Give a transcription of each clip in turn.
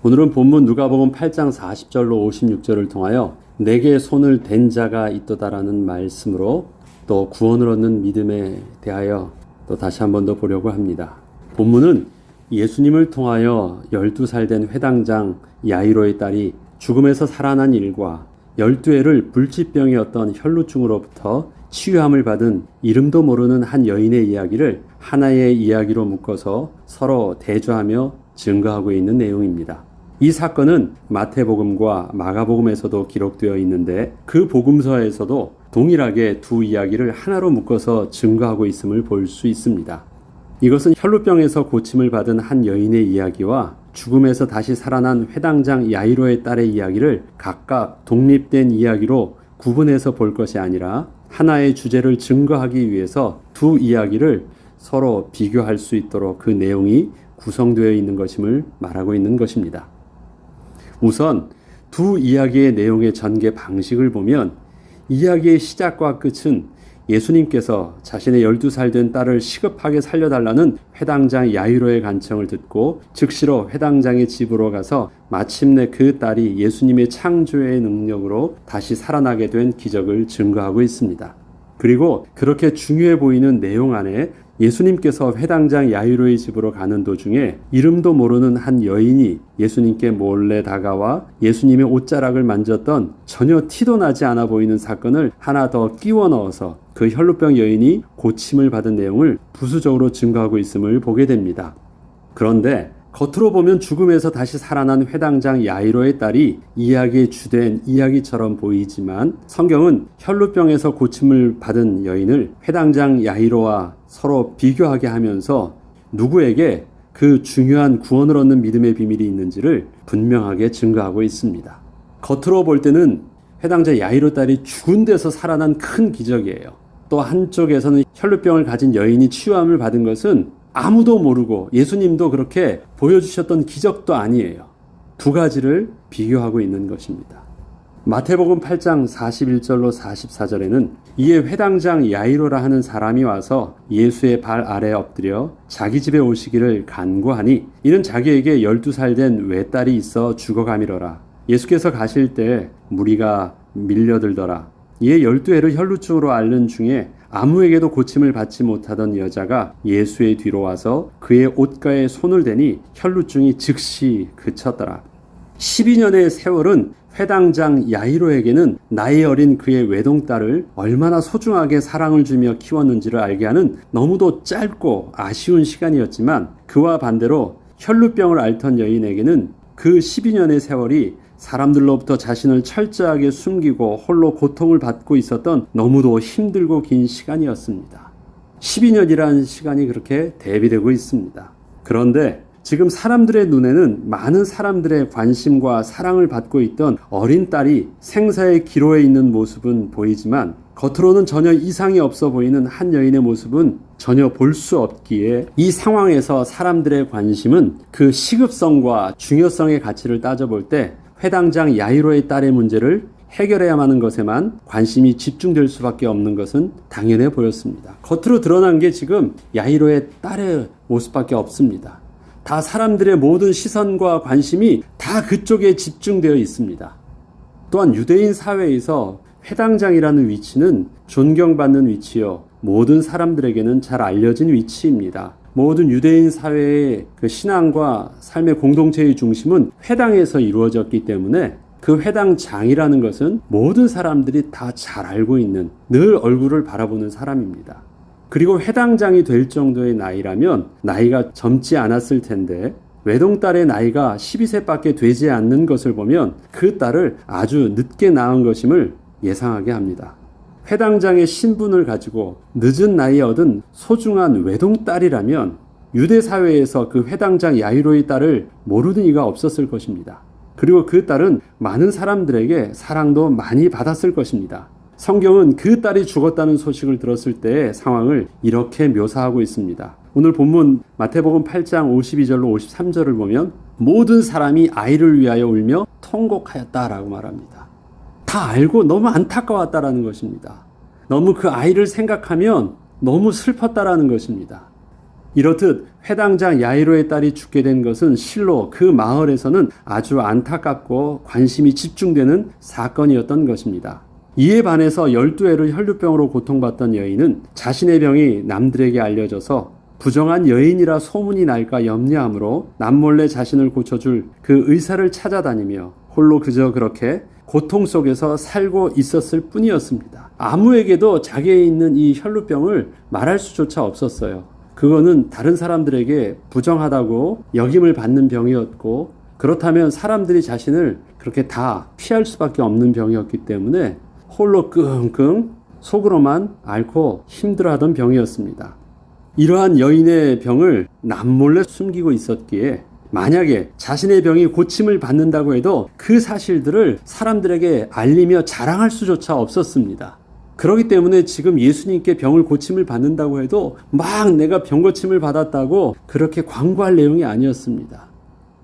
오늘은 본문 누가복음 8장 40절로 56절을 통하여 내게 손을 댄 자가 있도다라는 말씀으로 또 구원을 얻는 믿음에 대하여 또 다시 한 번 더 보려고 합니다. 본문은 예수님을 통하여 12살 된 회당장 야이로의 딸이 죽음에서 살아난 일과 12해를 불치병이었던 혈루증으로부터 치유함을 받은 이름도 모르는 한 여인의 이야기를 하나의 이야기로 묶어서 서로 대조하며 증거하고 있는 내용입니다. 이 사건은 마태복음과 마가복음에서도 기록되어 있는데 그 복음서에서도 동일하게 두 이야기를 하나로 묶어서 증거하고 있음을 볼 수 있습니다. 이것은 혈루병에서 고침을 받은 한 여인의 이야기와 죽음에서 다시 살아난 회당장 야이로의 딸의 이야기를 각각 독립된 이야기로 구분해서 볼 것이 아니라 하나의 주제를 증거하기 위해서 두 이야기를 서로 비교할 수 있도록 그 내용이 구성되어 있는 것임을 말하고 있는 것입니다. 우선 두 이야기의 내용의 전개 방식을 보면 이야기의 시작과 끝은 예수님께서 자신의 12살 된 딸을 시급하게 살려달라는 회당장 야이로의 간청을 듣고 즉시로 회당장의 집으로 가서 마침내 그 딸이 예수님의 창조의 능력으로 다시 살아나게 된 기적을 증거하고 있습니다. 그리고 그렇게 중요해 보이는 내용 안에 예수님께서 회당장 야이로의 집으로 가는 도중에 이름도 모르는 한 여인이 예수님께 몰래 다가와 예수님의 옷자락을 만졌던 전혀 티도 나지 않아 보이는 사건을 하나 더 끼워 넣어서 그 혈루병 여인이 고침을 받은 내용을 부수적으로 증거하고 있음을 보게 됩니다. 그런데 겉으로 보면 죽음에서 다시 살아난 회당장 야이로의 딸이 이야기의 주된 이야기처럼 보이지만 성경은 혈루병에서 고침을 받은 여인을 회당장 야이로와 서로 비교하게 하면서 누구에게 그 중요한 구원을 얻는 믿음의 비밀이 있는지를 분명하게 증거하고 있습니다. 겉으로 볼 때는 회당장 야이로 딸이 죽은 데서 살아난 큰 기적이에요. 또 한쪽에서는 혈루병을 가진 여인이 치유함을 받은 것은 아무도 모르고 예수님도 그렇게 보여주셨던 기적도 아니에요. 두 가지를 비교하고 있는 것입니다. 마태복음 8장 41절로 44절에는 이에 회당장 야이로라 하는 사람이 와서 예수의 발 아래 엎드려 자기 집에 오시기를 간구하니 이는 자기에게 12살 된 외딸이 있어 죽어가미러라. 예수께서 가실 때 무리가 밀려들더라. 이에 12해를 혈루증으로 앓는 중에 아무에게도 고침을 받지 못하던 여자가 예수의 뒤로 와서 그의 옷가에 손을 대니 혈루증이 즉시 그쳤더라. 12년의 세월은 회당장 야이로에게는 나이 어린 그의 외동딸을 얼마나 소중하게 사랑을 주며 키웠는지를 알게 하는 너무도 짧고 아쉬운 시간이었지만 그와 반대로 혈루병을 앓던 여인에게는 그 12년의 세월이 사람들로부터 자신을 철저하게 숨기고 홀로 고통을 받고 있었던 너무도 힘들고 긴 시간이었습니다. 12년이라는 시간이 그렇게 대비되고 있습니다. 그런데 지금 사람들의 눈에는 많은 사람들의 관심과 사랑을 받고 있던 어린 딸이 생사의 기로에 있는 모습은 보이지만 겉으로는 전혀 이상이 없어 보이는 한 여인의 모습은 전혀 볼 수 없기에 이 상황에서 사람들의 관심은 그 시급성과 중요성의 가치를 따져볼 때 회당장 야이로의 딸의 문제를 해결해야만 하는 것에만 관심이 집중될 수밖에 없는 것은 당연해 보였습니다. 겉으로 드러난 게 지금 야이로의 딸의 모습밖에 없습니다. 다 사람들의 모든 시선과 관심이 다 그쪽에 집중되어 있습니다. 또한 유대인 사회에서 회당장이라는 위치는 존경받는 위치요, 모든 사람들에게는 잘 알려진 위치입니다. 모든 유대인 사회의 그 신앙과 삶의 공동체의 중심은 회당에서 이루어졌기 때문에 그 회당장이라는 것은 모든 사람들이 다 잘 알고 있는 늘 얼굴을 바라보는 사람입니다. 그리고 회당장이 될 정도의 나이라면 나이가 젊지 않았을 텐데 외동딸의 나이가 12세밖에 되지 않는 것을 보면 그 딸을 아주 늦게 낳은 것임을 예상하게 합니다. 회당장의 신분을 가지고 늦은 나이에 얻은 소중한 외동딸이라면 유대 사회에서 그 회당장 야이로의 딸을 모르는 이가 없었을 것입니다. 그리고 그 딸은 많은 사람들에게 사랑도 많이 받았을 것입니다. 성경은 그 딸이 죽었다는 소식을 들었을 때의 상황을 이렇게 묘사하고 있습니다. 오늘 본문 마태복음 8장 52절로 53절을 보면 모든 사람이 아이를 위하여 울며 통곡하였다라고 말합니다. 다 알고 너무 안타까웠다라는 것입니다. 너무 그 아이를 생각하면 너무 슬펐다라는 것입니다. 이렇듯 회당장 야이로의 딸이 죽게 된 것은 실로 그 마을에서는 아주 안타깝고 관심이 집중되는 사건이었던 것입니다. 이에 반해서 12해를 혈루병으로 고통받던 여인은 자신의 병이 남들에게 알려져서 부정한 여인이라 소문이 날까 염려하므로 남몰래 자신을 고쳐줄 그 의사를 찾아다니며 홀로 그저 그렇게 고통 속에서 살고 있었을 뿐이었습니다. 아무에게도 자기에 있는 이 혈루병을 말할 수조차 없었어요. 그거는 다른 사람들에게 부정하다고 역임을 받는 병이었고, 그렇다면 사람들이 자신을 그렇게 다 피할 수밖에 없는 병이었기 때문에 홀로 끙끙 속으로만 앓고 힘들어하던 병이었습니다. 이러한 여인의 병을 남몰래 숨기고 있었기에 만약에 자신의 병이 고침을 받는다고 해도 그 사실들을 사람들에게 알리며 자랑할 수조차 없었습니다. 그렇기 때문에 지금 예수님께 병을 고침을 받는다고 해도 막 내가 병 고침을 받았다고 그렇게 광고할 내용이 아니었습니다.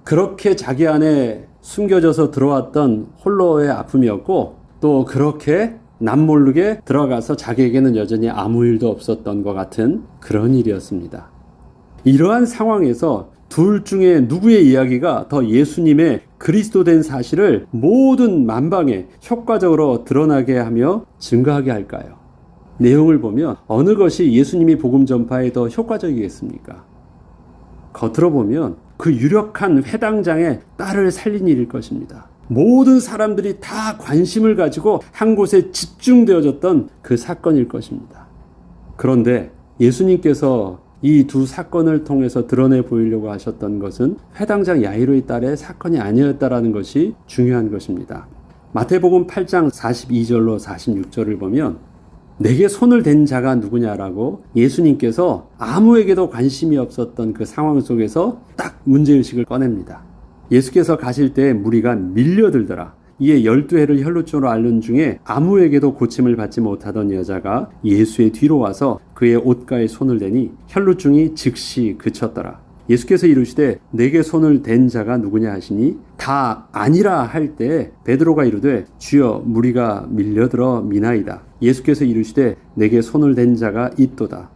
그렇게 자기 안에 숨겨져서 들어왔던 홀로의 아픔이었고, 또 그렇게 남모르게 들어가서 자기에게는 여전히 아무 일도 없었던 것 같은 그런 일이었습니다. 이러한 상황에서 둘 중에 누구의 이야기가 더 예수님의 그리스도 된 사실을 모든 만방에 효과적으로 드러나게 하며 증거하게 할까요? 내용을 보면 어느 것이 예수님이 복음 전파에 더 효과적이겠습니까? 겉으로 보면 그 유력한 회당장의 딸을 살린 일일 것입니다. 모든 사람들이 다 관심을 가지고 한 곳에 집중되어졌던 그 사건일 것입니다. 그런데 예수님께서 이 두 사건을 통해서 드러내 보이려고 하셨던 것은 회당장 야이로의 딸의 사건이 아니었다라는 것이 중요한 것입니다. 마태복음 8장 42절로 46절을 보면 내게 손을 댄 자가 누구냐라고 예수님께서 아무에게도 관심이 없었던 그 상황 속에서 딱 문제의식을 꺼냅니다. 예수께서 가실 때 무리가 밀려들더라. 이에 12해를 혈루증으로 앓는 중에 아무에게도 고침을 받지 못하던 여자가 예수의 뒤로 와서 그의 옷가에 손을 대니 혈루증이 즉시 그쳤더라. 예수께서 이르시되 내게 손을 댄 자가 누구냐 하시니 다 아니라 할 때 베드로가 이르되 주여 무리가 밀려들어 미나이다. 예수께서 이르시되 내게 손을 댄 자가 있도다.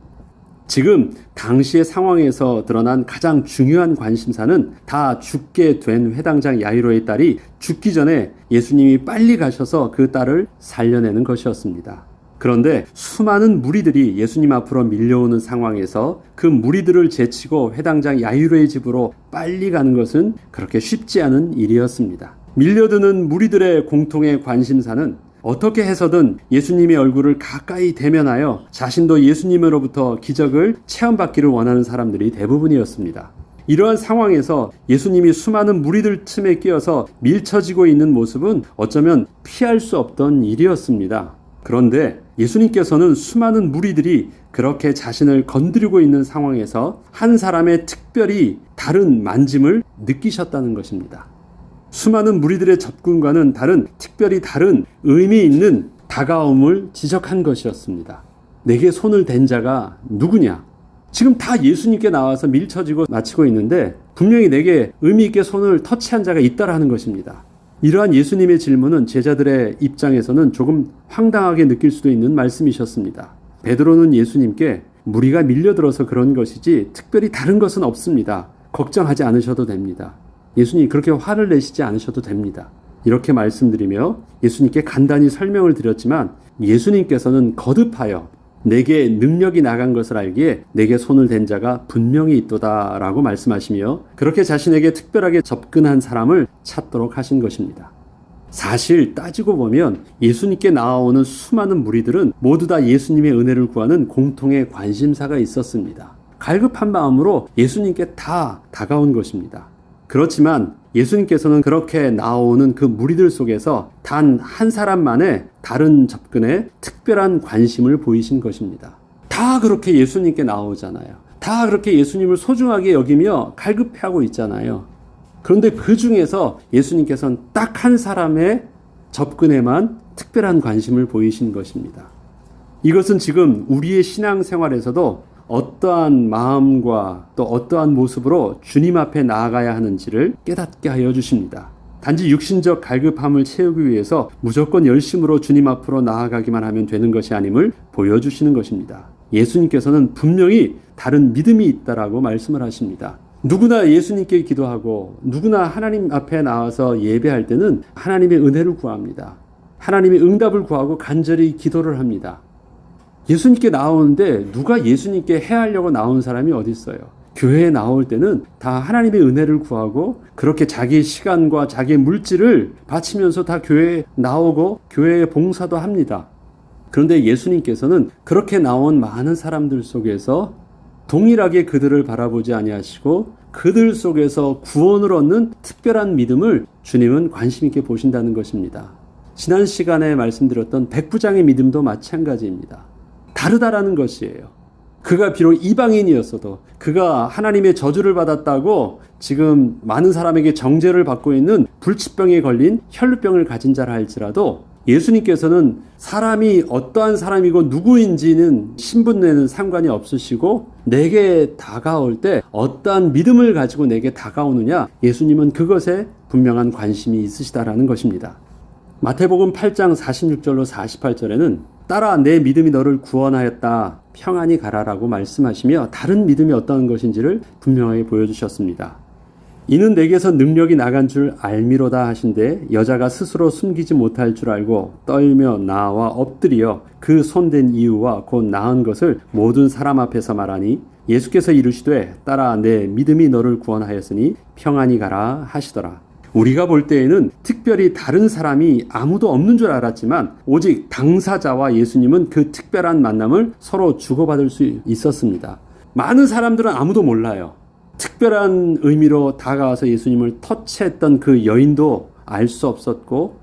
지금 당시의 상황에서 드러난 가장 중요한 관심사는 다 죽게 된 회당장 야이로의 딸이 죽기 전에 예수님이 빨리 가셔서 그 딸을 살려내는 것이었습니다. 그런데 수많은 무리들이 예수님 앞으로 밀려오는 상황에서 그 무리들을 제치고 회당장 야이로의 집으로 빨리 가는 것은 그렇게 쉽지 않은 일이었습니다. 밀려드는 무리들의 공통의 관심사는 어떻게 해서든 예수님의 얼굴을 가까이 대면하여 자신도 예수님으로부터 기적을 체험받기를 원하는 사람들이 대부분이었습니다. 이러한 상황에서 예수님이 수많은 무리들 틈에 끼어서 밀쳐지고 있는 모습은 어쩌면 피할 수 없던 일이었습니다. 그런데 예수님께서는 수많은 무리들이 그렇게 자신을 건드리고 있는 상황에서 한 사람의 특별히 다른 만짐을 느끼셨다는 것입니다. 수많은 무리들의 접근과는 다른 특별히 다른 의미 있는 다가옴을 지적한 것이었습니다. 내게 손을 댄 자가 누구냐? 지금 다 예수님께 나와서 밀쳐지고 마치고 있는데 분명히 내게 의미 있게 손을 터치한 자가 있다라는 것입니다. 이러한 예수님의 질문은 제자들의 입장에서는 조금 황당하게 느낄 수도 있는 말씀이셨습니다. 베드로는 예수님께 무리가 밀려들어서 그런 것이지 특별히 다른 것은 없습니다. 걱정하지 않으셔도 됩니다. 예수님 그렇게 화를 내시지 않으셔도 됩니다. 이렇게 말씀드리며 예수님께 간단히 설명을 드렸지만 예수님께서는 거듭하여 내게 능력이 나간 것을 알기에 내게 손을 댄 자가 분명히 있도다 라고 말씀하시며 그렇게 자신에게 특별하게 접근한 사람을 찾도록 하신 것입니다. 사실 따지고 보면 예수님께 나아오는 수많은 무리들은 모두 다 예수님의 은혜를 구하는 공통의 관심사가 있었습니다. 갈급한 마음으로 예수님께 다 다가온 것입니다. 그렇지만 예수님께서는 그렇게 나오는 그 무리들 속에서 단 한 사람만의 다른 접근에 특별한 관심을 보이신 것입니다. 다 그렇게 예수님께 나오잖아요. 다 그렇게 예수님을 소중하게 여기며 갈급해하고 있잖아요. 그런데 그 중에서 예수님께서는 딱 한 사람의 접근에만 특별한 관심을 보이신 것입니다. 이것은 지금 우리의 신앙생활에서도 어떠한 마음과 또 어떠한 모습으로 주님 앞에 나아가야 하는지를 깨닫게 하여 주십니다. 단지 육신적 갈급함을 채우기 위해서 무조건 열심으로 주님 앞으로 나아가기만 하면 되는 것이 아님을 보여주시는 것입니다. 예수님께서는 분명히 다른 믿음이 있다라고 말씀을 하십니다. 누구나 예수님께 기도하고 누구나 하나님 앞에 나와서 예배할 때는 하나님의 은혜를 구합니다. 하나님의 응답을 구하고 간절히 기도를 합니다. 예수님께 나오는데 누가 예수님께 해하려고 나온 사람이 어디 있어요? 교회에 나올 때는 다 하나님의 은혜를 구하고 그렇게 자기의 시간과 자기의 물질을 바치면서 다 교회에 나오고 교회에 봉사도 합니다. 그런데 예수님께서는 그렇게 나온 많은 사람들 속에서 동일하게 그들을 바라보지 아니하시고 그들 속에서 구원을 얻는 특별한 믿음을 주님은 관심 있게 보신다는 것입니다. 지난 시간에 말씀드렸던 백부장의 믿음도 마찬가지입니다. 다르다라는 것이에요. 그가 비록 이방인이었어도 그가 하나님의 저주를 받았다고 지금 많은 사람에게 정죄를 받고 있는 불치병에 걸린 혈루병을 가진 자라 할지라도 예수님께서는 사람이 어떠한 사람이고 누구인지는 신분에는 상관이 없으시고 내게 다가올 때 어떠한 믿음을 가지고 내게 다가오느냐, 예수님은 그것에 분명한 관심이 있으시다라는 것입니다. 마태복음 8장 46절로 48절에는 따라 내 믿음이 너를 구원하였다, 평안히 가라라고 말씀하시며 다른 믿음이 어떤 것인지를 분명하게 보여주셨습니다. 이는 내게서 능력이 나간 줄 알미로다 하신데 여자가 스스로 숨기지 못할 줄 알고 떨며 나와 엎드려 그 손댄 이유와 곧 나은 것을 모든 사람 앞에서 말하니 예수께서 이르시되 따라 내 믿음이 너를 구원하였으니 평안히 가라 하시더라. 우리가 볼 때에는 특별히 다른 사람이 아무도 없는 줄 알았지만 오직 당사자와 예수님은 그 특별한 만남을 서로 주고받을 수 있었습니다. 많은 사람들은 아무도 몰라요. 특별한 의미로 다가와서 예수님을 터치했던 그 여인도 알 수 없었고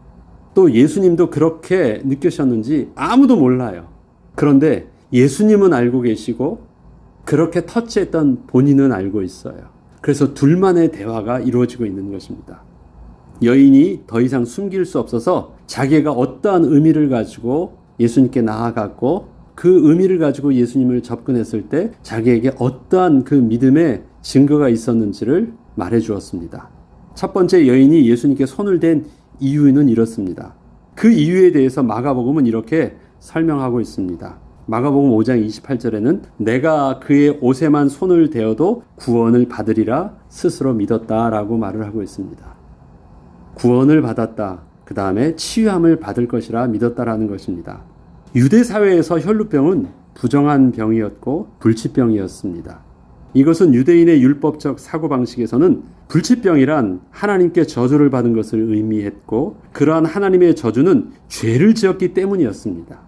또 예수님도 그렇게 느끼셨는지 아무도 몰라요. 그런데 예수님은 알고 계시고 그렇게 터치했던 본인은 알고 있어요. 그래서 둘만의 대화가 이루어지고 있는 것입니다. 여인이 더 이상 숨길 수 없어서 자기가 어떠한 의미를 가지고 예수님께 나아갔고 그 의미를 가지고 예수님을 접근했을 때 자기에게 어떠한 그 믿음의 증거가 있었는지를 말해 주었습니다. 첫 번째, 여인이 예수님께 손을 댄 이유는 이렇습니다. 그 이유에 대해서 마가복음은 이렇게 설명하고 있습니다. 마가복음 5장 28절에는 내가 그의 옷에만 손을 대어도 구원을 받으리라 스스로 믿었다라고 말을 하고 있습니다. 구원을 받았다, 그 다음에 치유함을 받을 것이라 믿었다라는 것입니다. 유대 사회에서 혈루병은 부정한 병이었고 불치병이었습니다. 이것은 유대인의 율법적 사고방식에서는 불치병이란 하나님께 저주를 받은 것을 의미했고 그러한 하나님의 저주는 죄를 지었기 때문이었습니다.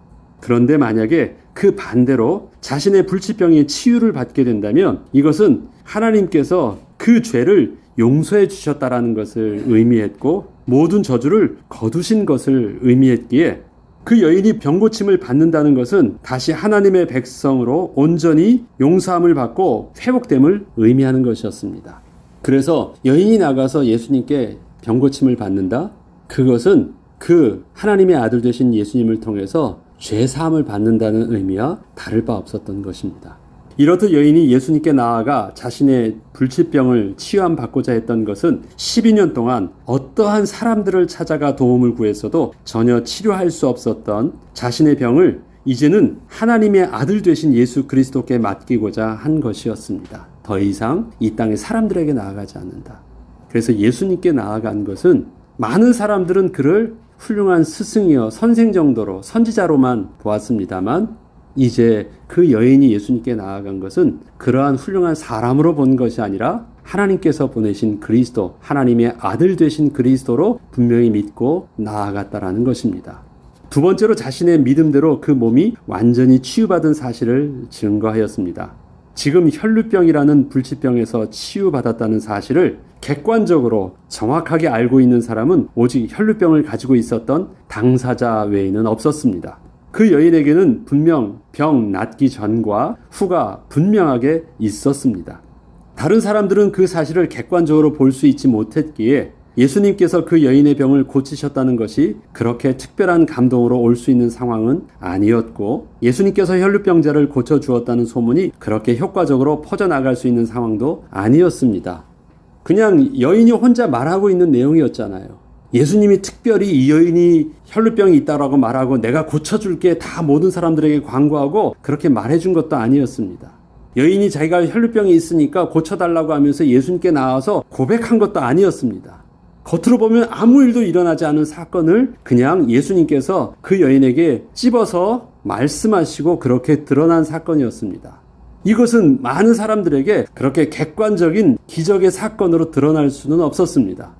그런데 만약에 그 반대로 자신의 불치병의 치유를 받게 된다면 이것은 하나님께서 그 죄를 용서해 주셨다라는 것을 의미했고 모든 저주를 거두신 것을 의미했기에 그 여인이 병고침을 받는다는 것은 다시 하나님의 백성으로 온전히 용서함을 받고 회복됨을 의미하는 것이었습니다. 그래서 여인이 나가서 예수님께 병고침을 받는다? 그것은 그 하나님의 아들 되신 예수님을 통해서 죄사함을 받는다는 의미와 다를 바 없었던 것입니다. 이렇듯 여인이 예수님께 나아가 자신의 불치병을 치유함 받고자 했던 것은 12년 동안 어떠한 사람들을 찾아가 도움을 구했어도 전혀 치료할 수 없었던 자신의 병을 이제는 하나님의 아들 되신 예수 그리스도께 맡기고자 한 것이었습니다. 더 이상 이 땅의 사람들에게 나아가지 않는다. 그래서 예수님께 나아간 것은 많은 사람들은 그를 훌륭한 스승이여 선생 정도로 선지자로만 보았습니다만 이제 그 여인이 예수님께 나아간 것은 그러한 훌륭한 사람으로 본 것이 아니라 하나님께서 보내신 그리스도, 하나님의 아들 되신 그리스도로 분명히 믿고 나아갔다라는 것입니다. 두 번째로 자신의 믿음대로 그 몸이 완전히 치유받은 사실을 증거하였습니다. 지금 혈루병이라는 불치병에서 치유받았다는 사실을 객관적으로 정확하게 알고 있는 사람은 오직 혈루병을 가지고 있었던 당사자 외에는 없었습니다. 그 여인에게는 분명 병 낫기 전과 후가 분명하게 있었습니다. 다른 사람들은 그 사실을 객관적으로 볼 수 있지 못했기에 예수님께서 그 여인의 병을 고치셨다는 것이 그렇게 특별한 감동으로 올 수 있는 상황은 아니었고 예수님께서 혈루병자를 고쳐주었다는 소문이 그렇게 효과적으로 퍼져나갈 수 있는 상황도 아니었습니다. 그냥 여인이 혼자 말하고 있는 내용이었잖아요. 예수님이 특별히 이 여인이 혈루병이 있다라고 말하고 내가 고쳐줄게 다 모든 사람들에게 광고하고 그렇게 말해준 것도 아니었습니다. 여인이 자기가 혈루병이 있으니까 고쳐달라고 하면서 예수님께 나와서 고백한 것도 아니었습니다. 겉으로 보면 아무 일도 일어나지 않은 사건을 그냥 예수님께서 그 여인에게 찝어서 말씀하시고 그렇게 드러난 사건이었습니다. 이것은 많은 사람들에게 그렇게 객관적인 기적의 사건으로 드러날 수는 없었습니다.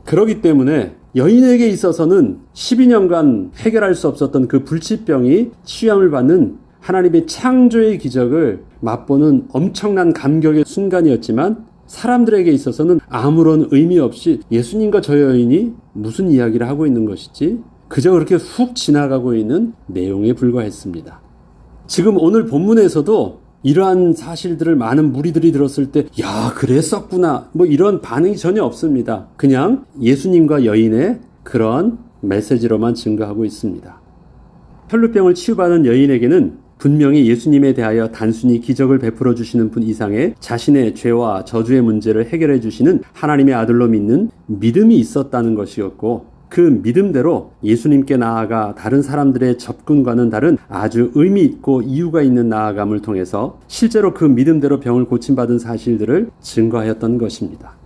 그렇기 때문에 여인에게 있어서는 12년간 해결할 수 없었던 그 불치병이 치유함을 받는 하나님의 창조의 기적을 맛보는 엄청난 감격의 순간이었지만 사람들에게 있어서는 아무런 의미 없이 예수님과 저 여인이 무슨 이야기를 하고 있는 것이지 그저 그렇게 훅 지나가고 있는 내용에 불과했습니다. 지금 오늘 본문에서도 이러한 사실들을 많은 무리들이 들었을 때 야 그랬었구나 뭐 이런 반응이 전혀 없습니다. 그냥 예수님과 여인의 그런 메시지로만 증거하고 있습니다. 혈루병을 치유받은 여인에게는 분명히 예수님에 대하여 단순히 기적을 베풀어 주시는 분 이상의 자신의 죄와 저주의 문제를 해결해 주시는 하나님의 아들로 믿는 믿음이 있었다는 것이었고 그 믿음대로 예수님께 나아가 다른 사람들의 접근과는 다른 아주 의미 있고 이유가 있는 나아감을 통해서 실제로 그 믿음대로 병을 고침받은 사실들을 증거하였던 것입니다.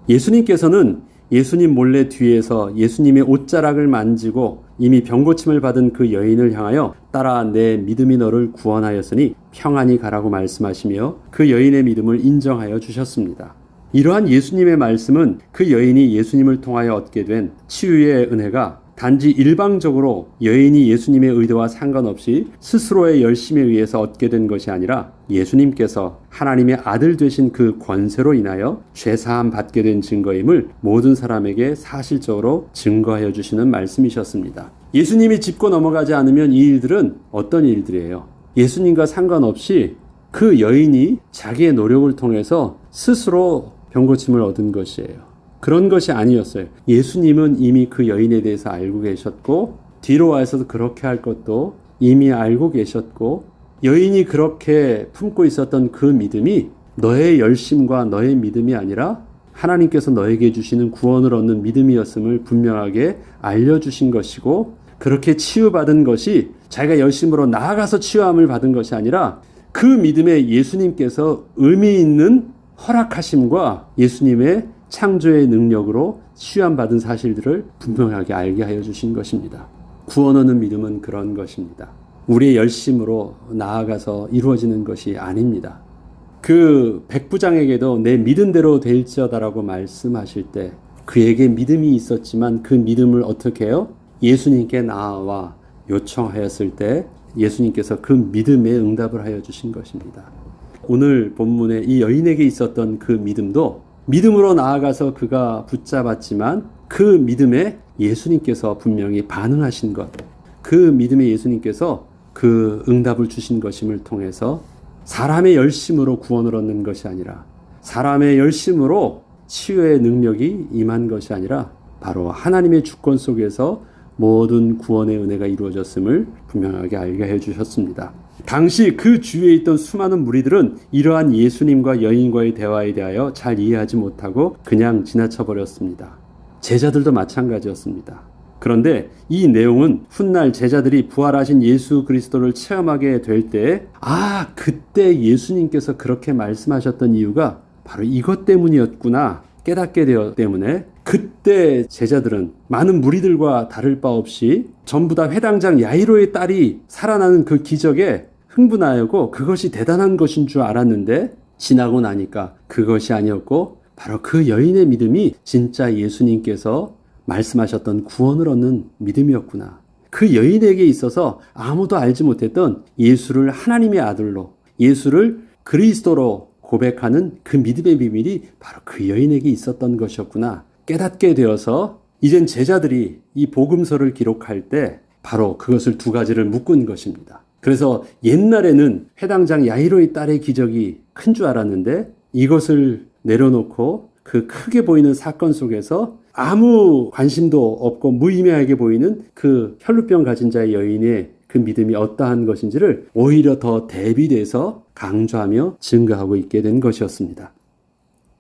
예수님께서는 예수님 몰래 뒤에서 예수님의 옷자락을 만지고 이미 병고침을 받은 그 여인을 향하여 따라 내 믿음이 너를 구원하였으니 평안히 가라고 말씀하시며 그 여인의 믿음을 인정하여 주셨습니다. 이러한 예수님의 말씀은 그 여인이 예수님을 통하여 얻게 된 치유의 은혜가 단지 일방적으로 여인이 예수님의 의도와 상관없이 스스로의 열심에 의해서 얻게 된 것이 아니라 예수님께서 하나님의 아들 되신 그 권세로 인하여 죄사함 받게 된 증거임을 모든 사람에게 사실적으로 증거하여 주시는 말씀이셨습니다. 예수님이 짚고 넘어가지 않으면 이 일들은 어떤 일들이에요? 예수님과 상관없이 그 여인이 자기의 노력을 통해서 스스로 병고침을 얻은 것이에요. 그런 것이 아니었어요. 예수님은 이미 그 여인에 대해서 알고 계셨고 뒤로 와서도 그렇게 할 것도 이미 알고 계셨고 여인이 그렇게 품고 있었던 그 믿음이 너의 열심과 너의 믿음이 아니라 하나님께서 너에게 주시는 구원을 얻는 믿음이었음을 분명하게 알려주신 것이고 그렇게 치유받은 것이 자기가 열심으로 나아가서 치유함을 받은 것이 아니라 그 믿음에 예수님께서 의미 있는 허락하심과 예수님의 창조의 능력으로 치유함받은 사실들을 분명하게 알게 하여 주신 것입니다. 구원 얻는 믿음은 그런 것입니다. 우리의 열심으로 나아가서 이루어지는 것이 아닙니다. 그 백부장에게도 내 믿음대로 될지어다라고 말씀하실 때 그에게 믿음이 있었지만 그 믿음을 어떻게 해요? 예수님께 나아와 요청하였을 때 예수님께서 그 믿음에 응답을 하여 주신 것입니다. 오늘 본문에 이 여인에게 있었던 그 믿음도 믿음으로 나아가서 그가 붙잡았지만 그 믿음에 예수님께서 분명히 반응하신 것, 그 믿음에 예수님께서 그 응답을 주신 것임을 통해서 사람의 열심으로 구원을 얻는 것이 아니라 사람의 열심으로 치유의 능력이 임한 것이 아니라 바로 하나님의 주권 속에서 모든 구원의 은혜가 이루어졌음을 분명하게 알게 해주셨습니다. 당시 그 주위에 있던 수많은 무리들은 이러한 예수님과 여인과의 대화에 대하여 잘 이해하지 못하고 그냥 지나쳐버렸습니다. 제자들도 마찬가지였습니다. 그런데 이 내용은 훗날 제자들이 부활하신 예수 그리스도를 체험하게 될 때 그때 예수님께서 그렇게 말씀하셨던 이유가 바로 이것 때문이었구나 깨닫게 되었기 때문에 그때 제자들은 많은 무리들과 다를 바 없이 전부 다 회당장 야이로의 딸이 살아나는 그 기적에 흥분하였고 그것이 대단한 것인 줄 알았는데 지나고 나니까 그것이 아니었고 바로 그 여인의 믿음이 진짜 예수님께서 말씀하셨던 구원을 얻는 믿음이었구나. 그 여인에게 있어서 아무도 알지 못했던 예수를 하나님의 아들로 예수를 그리스도로 고백하는 그 믿음의 비밀이 바로 그 여인에게 있었던 것이었구나 깨닫게 되어서 이젠 제자들이 이 복음서를 기록할 때 바로 그것을 두 가지를 묶은 것입니다. 그래서 옛날에는 회당장 야이로의 딸의 기적이 큰 줄 알았는데 이것을 내려놓고 그 크게 보이는 사건 속에서 아무 관심도 없고 무의미하게 보이는 그 혈루병 가진 자의 여인의 그 믿음이 어떠한 것인지를 오히려 더 대비돼서 강조하며 증거하고 있게 된 것이었습니다.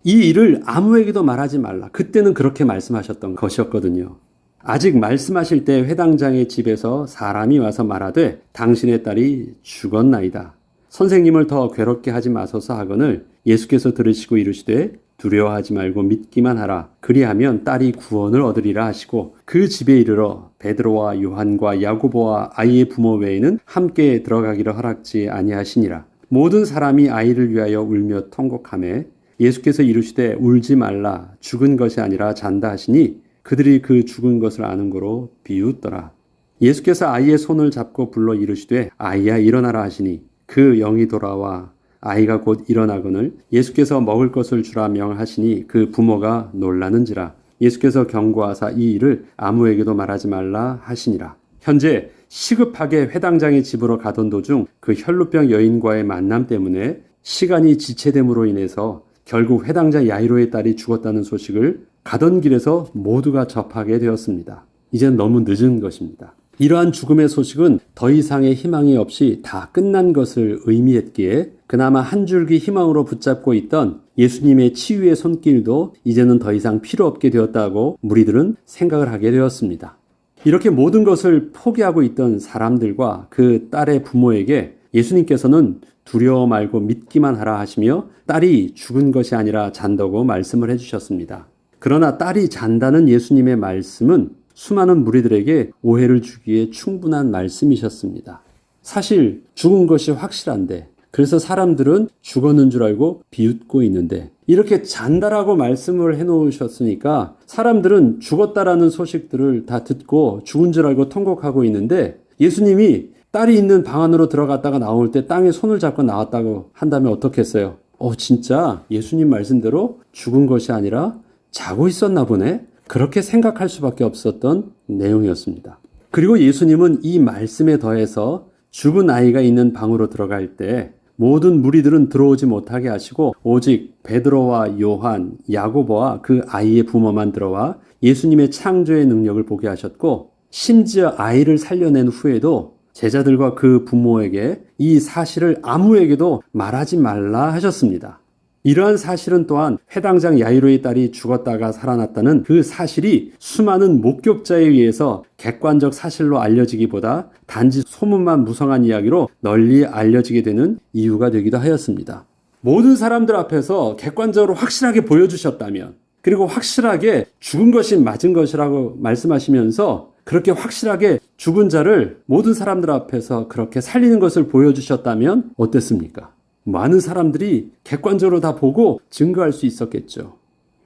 이 일을 아무에게도 말하지 말라. 그때는 그렇게 말씀하셨던 것이었거든요. 아직 말씀하실 때 회당장의 집에서 사람이 와서 말하되 당신의 딸이 죽었나이다. 선생님을 더 괴롭게 하지 마소서 하거늘 예수께서 들으시고 이르시되 두려워하지 말고 믿기만 하라. 그리하면 딸이 구원을 얻으리라 하시고 그 집에 이르러 베드로와 요한과 야고보와 아이의 부모 외에는 함께 들어가기를 허락지 아니하시니라. 모든 사람이 아이를 위하여 울며 통곡하매 예수께서 이르시되 울지 말라. 죽은 것이 아니라 잔다 하시니 그들이 그 죽은 것을 아는 거로 비웃더라. 예수께서 아이의 손을 잡고 불러 이르시되 아이야 일어나라 하시니 그 영이 돌아와 아이가 곧 일어나거늘 예수께서 먹을 것을 주라 명하시니 그 부모가 놀라는지라. 예수께서 경고하사 이 일을 아무에게도 말하지 말라 하시니라. 현재 시급하게 회당장의 집으로 가던 도중 그 혈루병 여인과의 만남 때문에 시간이 지체됨으로 인해서 결국 회당자 야이로의 딸이 죽었다는 소식을 가던 길에서 모두가 접하게 되었습니다. 이젠 너무 늦은 것입니다. 이러한 죽음의 소식은 더 이상의 희망이 없이 다 끝난 것을 의미했기에 그나마 한 줄기 희망으로 붙잡고 있던 예수님의 치유의 손길도 이제는 더 이상 필요 없게 되었다고 무리들은 생각을 하게 되었습니다. 이렇게 모든 것을 포기하고 있던 사람들과 그 딸의 부모에게 예수님께서는 두려워 말고 믿기만 하라 하시며 딸이 죽은 것이 아니라 잔다고 말씀을 해주셨습니다. 그러나 딸이 잔다는 예수님의 말씀은 수많은 무리들에게 오해를 주기에 충분한 말씀이셨습니다. 사실 죽은 것이 확실한데 그래서 사람들은 죽었는 줄 알고 비웃고 있는데 이렇게 잔다라고 말씀을 해놓으셨으니까 사람들은 죽었다라는 소식들을 다 듣고 죽은 줄 알고 통곡하고 있는데 예수님이 딸이 있는 방 안으로 들어갔다가 나올 때 땅에 손을 잡고 나왔다고 한다면 어떻겠어요? 진짜 예수님 말씀대로 죽은 것이 아니라 자고 있었나 보네? 그렇게 생각할 수밖에 없었던 내용이었습니다. 그리고 예수님은 이 말씀에 더해서 죽은 아이가 있는 방으로 들어갈 때 모든 무리들은 들어오지 못하게 하시고 오직 베드로와 요한, 야고보와 그 아이의 부모만 들어와 예수님의 창조의 능력을 보게 하셨고 심지어 아이를 살려낸 후에도 제자들과 그 부모에게 이 사실을 아무에게도 말하지 말라 하셨습니다. 이러한 사실은 또한 회당장 야이로의 딸이 죽었다가 살아났다는 그 사실이 수많은 목격자에 의해서 객관적 사실로 알려지기보다 단지 소문만 무성한 이야기로 널리 알려지게 되는 이유가 되기도 하였습니다. 모든 사람들 앞에서 객관적으로 확실하게 보여주셨다면 그리고 확실하게 죽은 것이 맞은 것이라고 말씀하시면서 그렇게 확실하게 죽은 자를 모든 사람들 앞에서 그렇게 살리는 것을 보여주셨다면 어땠습니까? 많은 사람들이 객관적으로 다 보고 증거할 수 있었겠죠.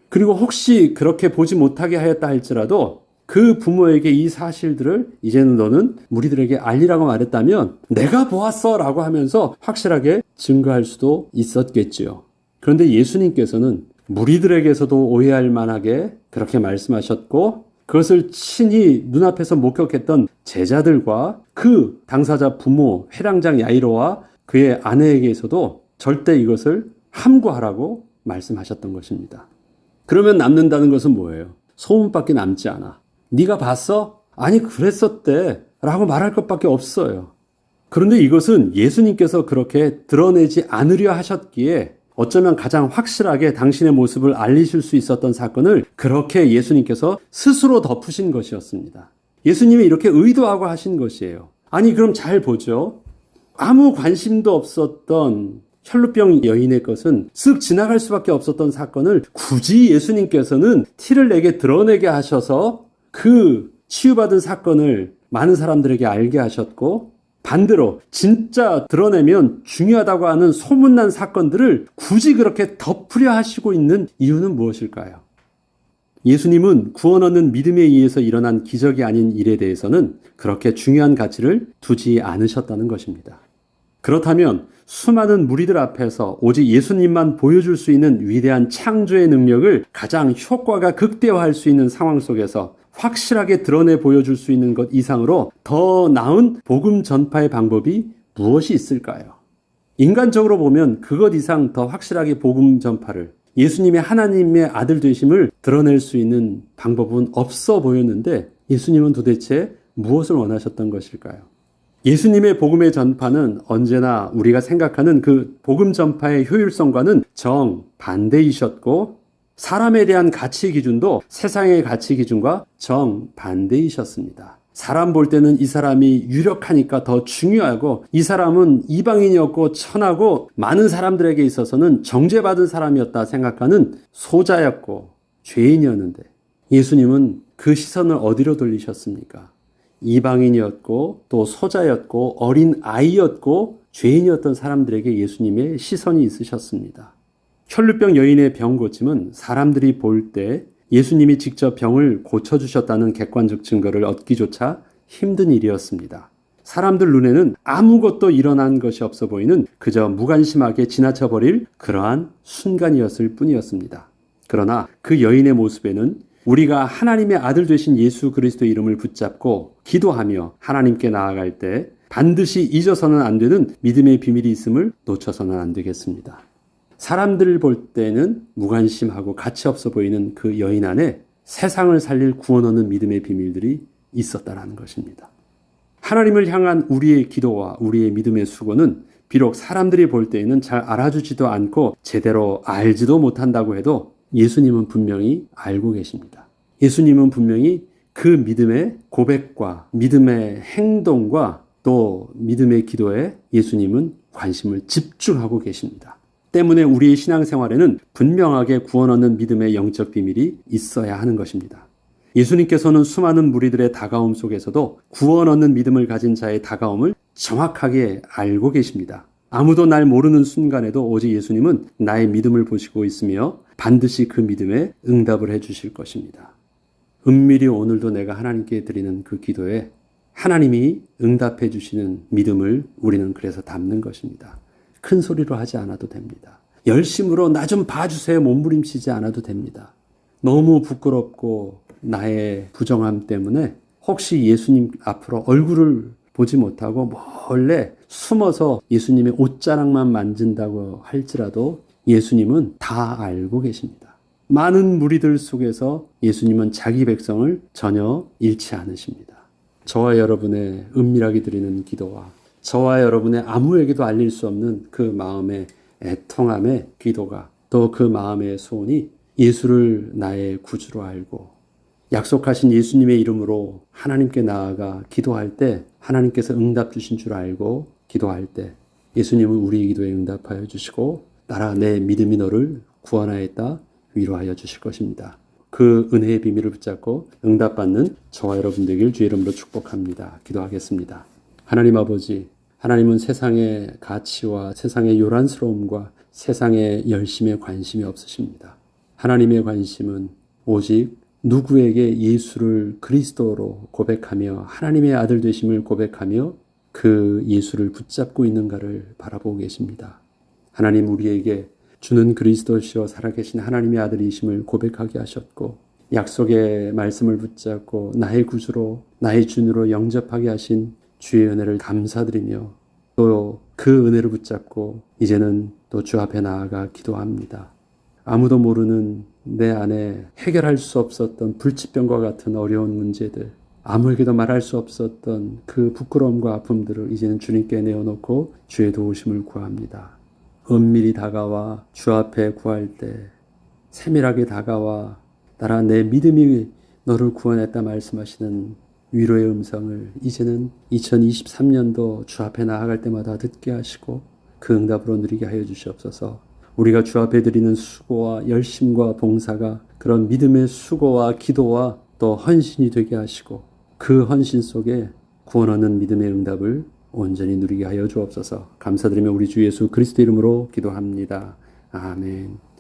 그리고 혹시 그렇게 보지 못하게 하였다 할지라도 그 부모에게 이 사실들을 이제는 너는 무리들에게 알리라고 말했다면 내가 보았어 라고 하면서 확실하게 증거할 수도 있었겠지요. 그런데 예수님께서는 무리들에게서도 오해할 만하게 그렇게 말씀하셨고 그것을 친히 눈앞에서 목격했던 제자들과 그 당사자 부모 회당장 야이로와 그의 아내에게서도 절대 이것을 함구하라고 말씀하셨던 것입니다. 그러면 남는다는 것은 뭐예요? 소문밖에 남지 않아. 네가 봤어? 아니 그랬었대 라고 말할 것밖에 없어요. 그런데 이것은 예수님께서 그렇게 드러내지 않으려 하셨기에 어쩌면 가장 확실하게 당신의 모습을 알리실 수 있었던 사건을 그렇게 예수님께서 스스로 덮으신 것이었습니다. 예수님이 이렇게 의도하고 하신 것이에요. 아니 그럼 잘 보죠. 아무 관심도 없었던 혈루병 여인의 것은 쓱 지나갈 수밖에 없었던 사건을 굳이 예수님께서는 티를 내게 드러내게 하셔서 그 치유받은 사건을 많은 사람들에게 알게 하셨고 반대로 진짜 드러내면 중요하다고 하는 소문난 사건들을 굳이 그렇게 덮으려 하시고 있는 이유는 무엇일까요? 예수님은 구원 얻는 믿음에 의해서 일어난 기적이 아닌 일에 대해서는 그렇게 중요한 가치를 두지 않으셨다는 것입니다. 그렇다면 수많은 무리들 앞에서 오직 예수님만 보여줄 수 있는 위대한 창조의 능력을 가장 효과가 극대화할 수 있는 상황 속에서 확실하게 드러내 보여줄 수 있는 것 이상으로 더 나은 복음 전파의 방법이 무엇이 있을까요? 인간적으로 보면 그것 이상 더 확실하게 복음 전파를 예수님의 하나님의 아들 되심을 드러낼 수 있는 방법은 없어 보였는데 예수님은 도대체 무엇을 원하셨던 것일까요? 예수님의 복음의 전파는 언제나 우리가 생각하는 그 복음 전파의 효율성과는 정반대이셨고, 사람에 대한 가치 기준도 세상의 가치 기준과 정반대이셨습니다. 사람 볼 때는 이 사람이 유력하니까 더 중요하고, 이 사람은 이방인이었고 천하고 많은 사람들에게 있어서는 정죄받은 사람이었다 생각하는 소자였고 죄인이었는데, 예수님은 그 시선을 어디로 돌리셨습니까? 이방인이었고 또 소자였고 어린 아이였고 죄인이었던 사람들에게 예수님의 시선이 있으셨습니다. 혈루병 여인의 병 고침은 사람들이 볼 때 예수님이 직접 병을 고쳐주셨다는 객관적 증거를 얻기조차 힘든 일이었습니다. 사람들 눈에는 아무것도 일어난 것이 없어 보이는 그저 무관심하게 지나쳐버릴 그러한 순간이었을 뿐이었습니다. 그러나 그 여인의 모습에는 우리가 하나님의 아들 되신 예수 그리스도의 이름을 붙잡고 기도하며 하나님께 나아갈 때 반드시 잊어서는 안 되는 믿음의 비밀이 있음을 놓쳐서는 안 되겠습니다. 사람들 볼 때는 무관심하고 가치 없어 보이는 그 여인 안에 세상을 살릴 구원 얻는 믿음의 비밀들이 있었다라는 것입니다. 하나님을 향한 우리의 기도와 우리의 믿음의 수고는 비록 사람들이 볼 때에는 잘 알아주지도 않고 제대로 알지도 못한다고 해도 예수님은 분명히 알고 계십니다. 예수님은 분명히 그 믿음의 고백과 믿음의 행동과 또 믿음의 기도에 예수님은 관심을 집중하고 계십니다. 때문에 우리의 신앙생활에는 분명하게 구원 얻는 믿음의 영적 비밀이 있어야 하는 것입니다. 예수님께서는 수많은 무리들의 다가옴 속에서도 구원 얻는 믿음을 가진 자의 다가옴을 정확하게 알고 계십니다. 아무도 날 모르는 순간에도 오직 예수님은 나의 믿음을 보시고 있으며 반드시 그 믿음에 응답을 해 주실 것입니다. 은밀히 오늘도 내가 하나님께 드리는 그 기도에 하나님이 응답해 주시는 믿음을 우리는 그래서 담는 것입니다. 큰 소리로 하지 않아도 됩니다. 열심으로 나 좀 봐주세요 몸부림치지 않아도 됩니다. 너무 부끄럽고 나의 부정함 때문에 혹시 예수님 앞으로 얼굴을 보지 못하고 몰래 숨어서 예수님의 옷자락만 만진다고 할지라도 예수님은 다 알고 계십니다. 많은 무리들 속에서 예수님은 자기 백성을 전혀 잃지 않으십니다. 저와 여러분의 은밀하게 드리는 기도와 저와 여러분의 아무에게도 알릴 수 없는 그 마음의 애통함의 기도가 또 그 마음의 소원이 예수를 나의 구주로 알고 약속하신 예수님의 이름으로 하나님께 나아가 기도할 때 하나님께서 응답 주신 줄 알고 기도할 때 예수님은 우리의 기도에 응답하여 주시고 나라 내 믿음이 너를 구원하였다 위로하여 주실 것입니다. 그 은혜의 비밀을 붙잡고 응답받는 저와 여러분 되길 주의 이름으로 축복합니다. 기도하겠습니다. 하나님 아버지, 하나님은 세상의 가치와 세상의 요란스러움과 세상의 열심에 관심이 없으십니다. 하나님의 관심은 오직 누구에게 예수를 그리스도로 고백하며 하나님의 아들 되심을 고백하며 그 예수를 붙잡고 있는가를 바라보고 계십니다. 하나님 우리에게 주는 그리스도시요 살아계신 하나님의 아들이심을 고백하게 하셨고 약속의 말씀을 붙잡고 나의 구주로 나의 주님으로 영접하게 하신 주의 은혜를 감사드리며 또 그 은혜를 붙잡고 이제는 또 주 앞에 나아가 기도합니다. 아무도 모르는 내 안에 해결할 수 없었던 불치병과 같은 어려운 문제들, 아무에게도 말할 수 없었던 그 부끄러움과 아픔들을 이제는 주님께 내어놓고 주의 도우심을 구합니다. 은밀히 다가와 주 앞에 구할 때 세밀하게 다가와 나라 내 믿음이 너를 구원했다 말씀하시는 위로의 음성을 이제는 2023년도 주 앞에 나아갈 때마다 듣게 하시고 그 응답으로 누리게 하여 주시옵소서. 우리가 주 앞에 드리는 수고와 열심과 봉사가 그런 믿음의 수고와 기도와 또 헌신이 되게 하시고 그 헌신 속에 구원 얻는 믿음의 응답을 온전히 누리게 하여 주옵소서. 감사드리며 우리 주 예수 그리스도 이름으로 기도합니다. 아멘.